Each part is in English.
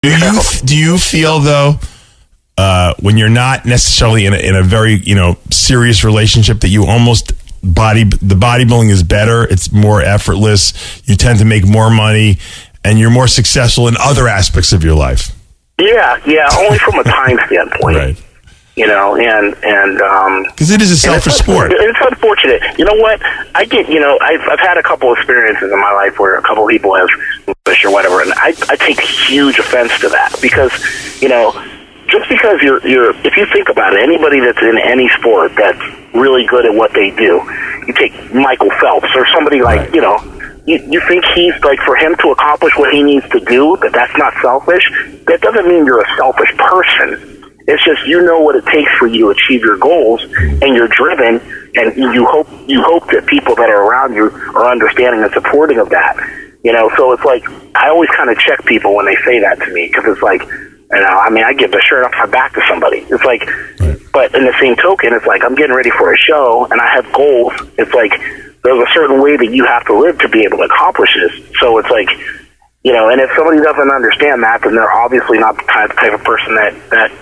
Do you feel though, when you're not necessarily in a very serious relationship, that you almost the bodybuilding is better, it's more effortless, you tend to make more money, and you're more successful in other aspects of your life? Yeah, only from a time standpoint. Right. And because it is a selfish sport. It's unfortunate. You know what? I get. I've had a couple experiences in my life where a couple people have English or whatever, and I take huge offense to that because just because you're if you think about it, anybody that's in any sport that's really good at what they do, you take Michael Phelps or somebody like You think he's like, for him to accomplish what he needs to do, that's not selfish? That doesn't mean you're a selfish person. It's just you know what it takes for you to achieve your goals, and you're driven, and you hope that people that are around you are understanding and supporting of that. So it's like I always kind of check people when they say that to me, because it's like, I give the shirt off my back to somebody. It's like, but in the same token, it's like I'm getting ready for a show, and I have goals. It's like there's a certain way that you have to live to be able to accomplish this. So it's like, and if somebody doesn't understand that, then they're obviously not the type of person that's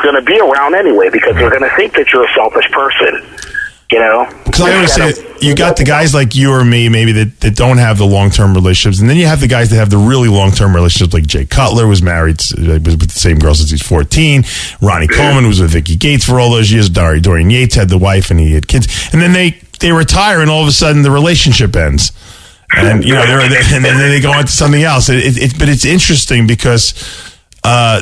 going to be around anyway, because they're going to think that you're a selfish person. Because I always say, you got the guys like you or me, maybe that don't have the long-term relationships, and then you have the guys that have the really long-term relationships, like Jay Cutler was married, was with the same girl since he's 14. Ronnie Coleman was with Vicky Gates for all those years. Dorian Yates had the wife, and he had kids, and then they retire, and all of a sudden the relationship ends. And and then they go on to something else. But it's interesting because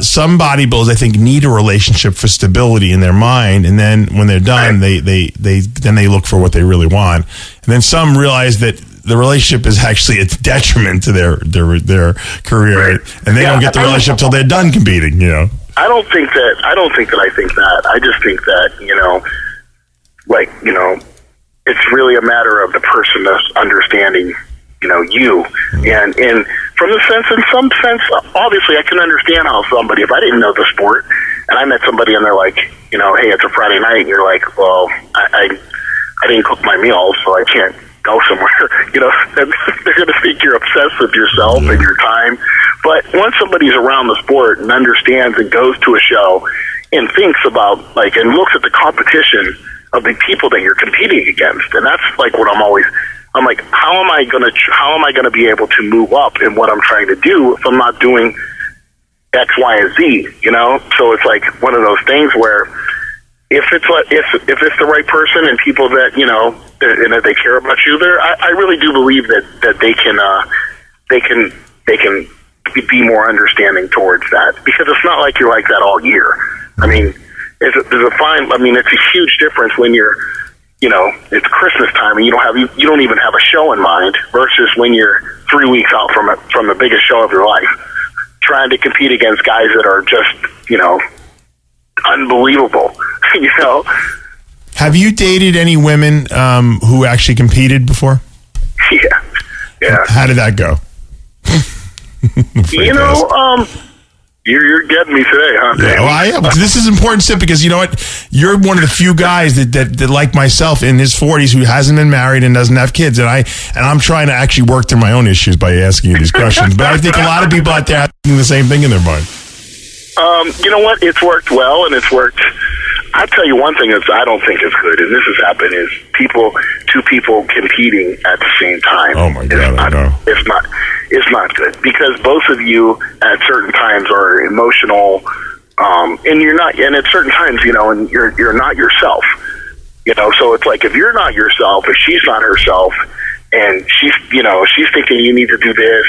some bodybuilders, I think, need a relationship for stability in their mind, and then when they're done, they look for what they really want. And then some realize that the relationship is actually a detriment to their career, and they don't get the relationship till they're done competing. I don't think that I think that. I just think that it's really a matter of the person that's understanding. You. And from the sense, in some sense, obviously I can understand how somebody, if I didn't know the sport and I met somebody and they're like, hey, it's a Friday night, and you're like, well, I didn't cook my meals, so I can't go somewhere. They're going to think you're obsessed with yourself and your time. But once somebody's around the sport and understands and goes to a show and thinks about, and looks at the competition of the people that you're competing against, and that's like what I'm like, how am I gonna be able to move up in what I'm trying to do if I'm not doing X, Y, and Z? So it's like one of those things where if it's the right person and people that and that they care about you, I really do believe that they can be more understanding towards that, because it's not like you're like that all year. It's a huge difference when you're. It's Christmas time and you don't even have a show in mind, versus when you're 3 weeks out from the biggest show of your life, trying to compete against guys that are just, unbelievable. Have you dated any women who actually competed before? Yeah. How did that go? You're getting me today, huh? Yeah, well, I am. This is important stuff, because you know what? You're one of the few guys that like myself, in his 40s, who hasn't been married and doesn't have kids, and I'm trying to actually work through my own issues by asking you these questions. But I think a lot of people out there are thinking the same thing in their mind. You know what? It's worked well, and it's worked. I'll tell you one thing that I don't think is good, and this has happened, is two people competing at the same time. Oh my God, I know. It's not good, because both of you at certain times are emotional, and you're not, and at certain times, and you're not yourself. So it's like, if you're not yourself, if she's not herself, and she's thinking you need to do this,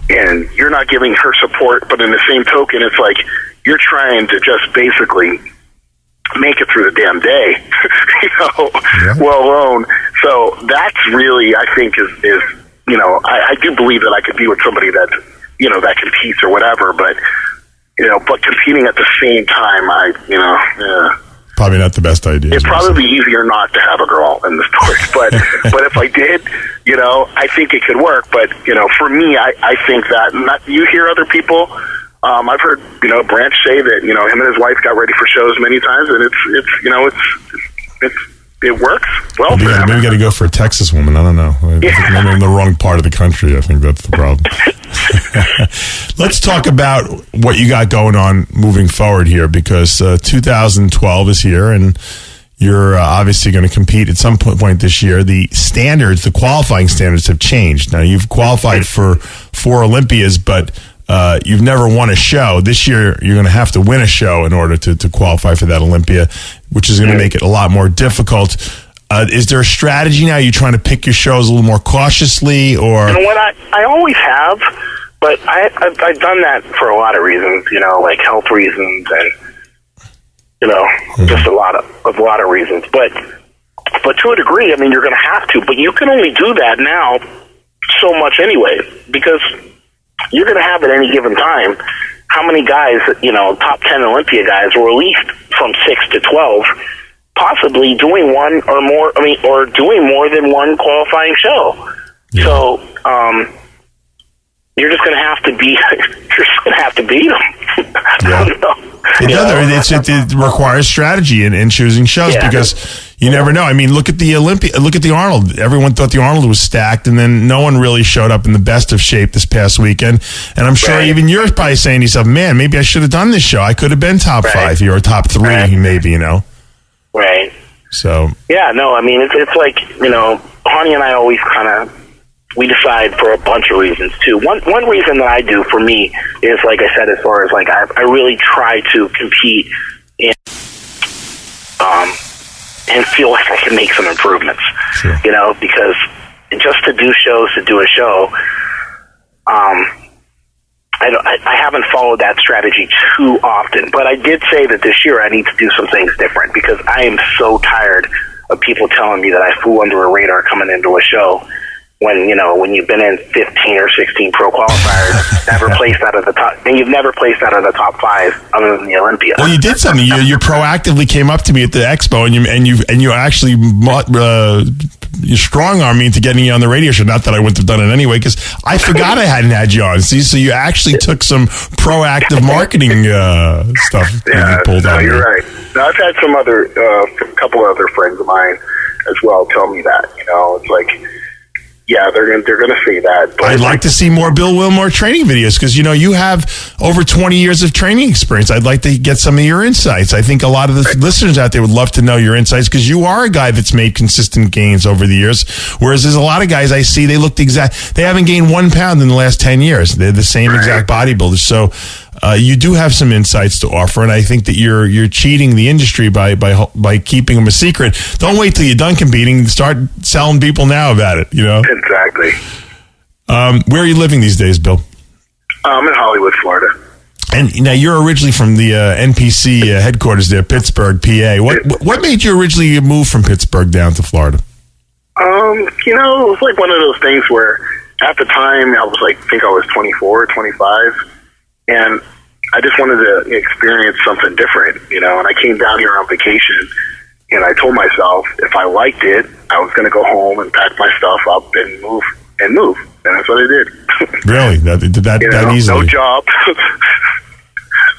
and you're not giving her support, but in the same token, it's like you're trying to just basically make it through the damn day, well alone. So that's really, I think, is I do believe that I could be with somebody that, that competes or whatever, but competing at the same time, probably not the best idea. It'd probably be easier not to have a girl in the sport, but if I did, I think it could work. But for me, I think that you hear other people. I've heard Branch say that him and his wife got ready for shows many times, and it works well for them. Maybe we got to go for a Texas woman. I don't know. I think I'm in the wrong part of the country. I think that's the problem. Let's talk about what you got going on moving forward here, because 2012 is here, and you're obviously going to compete at some point this year. The standards, the qualifying standards have changed. Now, you've qualified for 4 Olympias, but you've never won a show. This year, you're going to have to win a show in order to qualify for that Olympia, which is going to make it a lot more difficult. Is there a strategy now? Are you trying to pick your shows a little more cautiously, or? You know what? I always have, but I've done that for a lot of reasons, like health reasons and, just a lot of reasons. But to a degree, I mean, you're going to have to, but you can only do that now so much anyway, because you're going to have at any given time how many guys, top 10 Olympia guys, or at least from 6 to 12, possibly doing one or more, or doing more than one qualifying show. Yeah. So, you're just going to have to beat them. Yeah. It requires strategy in choosing shows, because you never know. I mean, look at the Arnold. Everyone thought the Arnold was stacked, and then no one really showed up in the best of shape this past weekend. And I'm sure even you're probably saying to yourself, man, maybe I should have done this show. I could have been top 5 here, or top 3 maybe, Right. So. Yeah, no, I mean, it's like, Hani and I always kind of, we decide for a bunch of reasons too. One reason that I do for me is, like I said, as far as like I really try to compete and feel like I can make some improvements. Sure. Because just to do a show, I haven't followed that strategy too often. But I did say that this year I need to do some things different, because I am so tired of people telling me that I flew under a radar coming into a show. When you've been in 15 or 16 pro qualifiers, never placed out of the top, and you've never placed out of the top 5 other than the Olympia. Well, you did something. You proactively came up to me at the expo, and you actually you strong-armed me into getting you on the radio show. Not that I wouldn't have done it anyway, because I forgot I hadn't had you on. See, so you actually took some proactive marketing stuff. Yeah, you pulled out. You're right. Now, I've had some a couple of other friends of mine as well tell me that. It's like. Yeah, they're going to say that. But I'd like to see more Bill Wilmore training videos, because, you have over 20 years of training experience. I'd like to get some of your insights. I think a lot of the listeners out there would love to know your insights, because you are a guy that's made consistent gains over the years, whereas there's a lot of guys I see, they haven't gained 1 pound in the last 10 years. They're the same exact bodybuilders. So you do have some insights to offer, and I think that you're cheating the industry by keeping them a secret. Don't wait till you're done competing. Start selling people now about it, Exactly. Where are you living these days, Bill? I'm in Hollywood, Florida. And now you're originally from the NPC headquarters there, Pittsburgh, PA. What made you originally move from Pittsburgh down to Florida? It was like one of those things where at the time I was 24, 25, and I just wanted to experience something different, and I came down here on vacation. And I told myself if I liked it, I was going to go home and pack my stuff up and move. And that's what I did. Really? That easily? No job.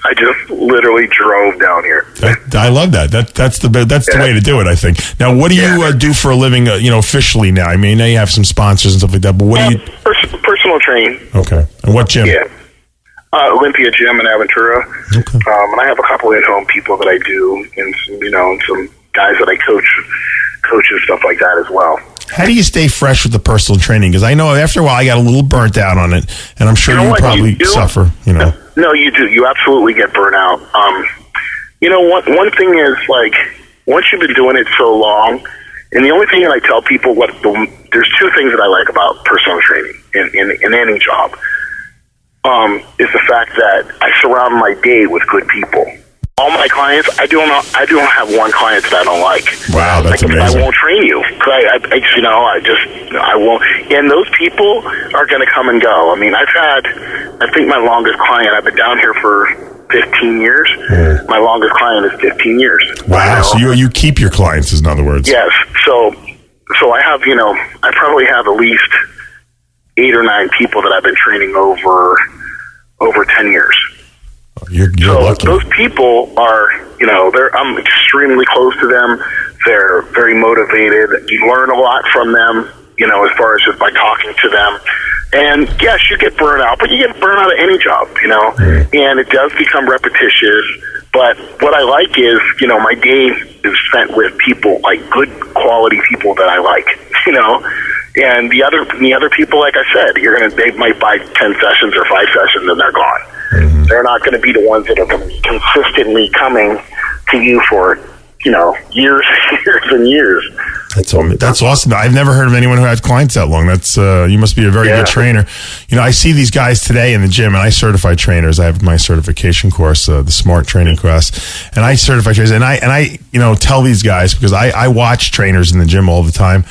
I just literally drove down here. I love that. That's the way to do it, I think. Now, what do you do for a living, officially now? I mean, now you have some sponsors and stuff like that, but what do you... Personal training. Okay. And what gym? Yeah. Olympia Gym in Aventura. Okay. And I have a couple in-home people that I do, and some guys that I coach and stuff like that as well. How do you stay fresh with the personal training? Because I know after a while I got a little burnt out on it, and I'm sure you probably suffer. No, you do. You absolutely get burnt out. One thing is, like, once you've been doing it so long, and the only thing that I tell people, there's 2 things that I like about personal training in any job, is the fact that I surround my day with good people. All my clients, I don't have one client that I don't like. Wow, that's amazing. I won't train you. I won't. And those people are going to come and go. I mean, I think my longest client, I've been down here for 15 years. Yeah. My longest client is 15 years. Wow, so you keep your clients, in other words. Yes. So I have, I probably have at least 8 or 9 people that I've been training over 10 years. You're so lucky. Those people are, I'm extremely close to them. They're very motivated. You learn a lot from them, as far as just by talking to them. And yes, you get burnout, but you get burnout at any job, and it does become repetitious. But what I like is, my day is spent with people, like good quality people that I like, and the other people, like I said, they might buy 10 sessions or 5 sessions and they're gone. Mm-hmm. They're not going to be the ones that are consistently coming to you for, years and years. That's awesome. I've never heard of anyone who had clients that long. That's you must be a very good trainer. I see these guys today in the gym, and I certify trainers. I have my certification course, the SMART training class, and I certify trainers. And I tell these guys, because I watch trainers in the gym all the time.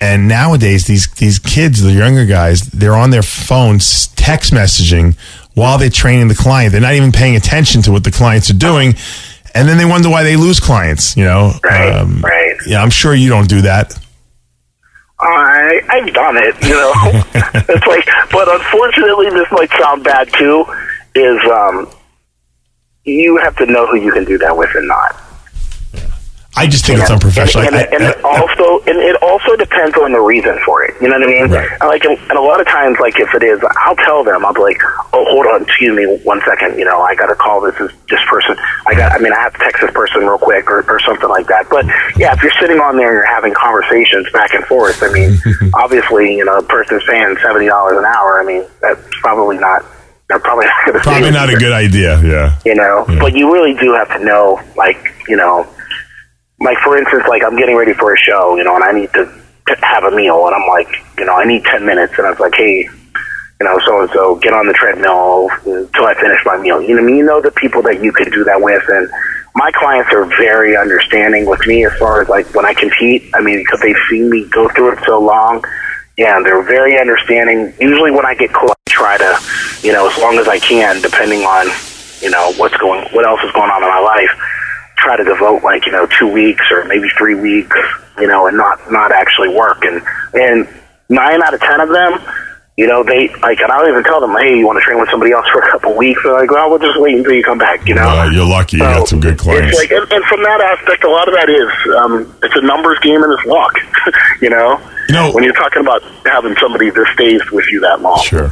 And nowadays, these kids, the younger guys, they're on their phones text messaging while they're training the client. They're not even paying attention to what the clients are doing. And then they wonder why they lose clients, Right. Yeah, I'm sure you don't do that. I've done it, It's like, but unfortunately, this might sound bad too, is you have to know who you can do that with and not. I just think it's unprofessional. And it also depends on the reason for it. You know what I mean? Right. And a lot of times, like if it is, I'll tell them. I'll be like, "Oh, hold on, excuse me, 1 second. I got to call this person. I have to text this person real quick or something like that." But yeah, if you're sitting on there and you're having conversations back and forth, obviously, a person's paying $70 an hour. That's probably not. They're probably not going to. Probably not a good idea. Yeah. But you really do have to know, Like, for instance, I'm getting ready for a show, and I need to have a meal, and I'm like, I need 10 minutes, and I was like, hey, so-and-so, get on the treadmill until I finish my meal. You know the people that you can do that with, and my clients are very understanding with me as far as, when I compete, because they've seen me go through it so long, and they're very understanding. Usually when I get close, I try to, as long as I can, depending on, what else is going on in my life, try to devote 2 weeks or maybe 3 weeks, and not actually work. And 9 out of 10 of them, they and I'll even tell them, hey, you want to train with somebody else for a couple weeks? They're like, well, we'll just wait until you come back. You're lucky. You got some good clients. It's and from that aspect, a lot of that is it's a numbers game and it's luck. When you're talking about having somebody that stays with you that long. Sure.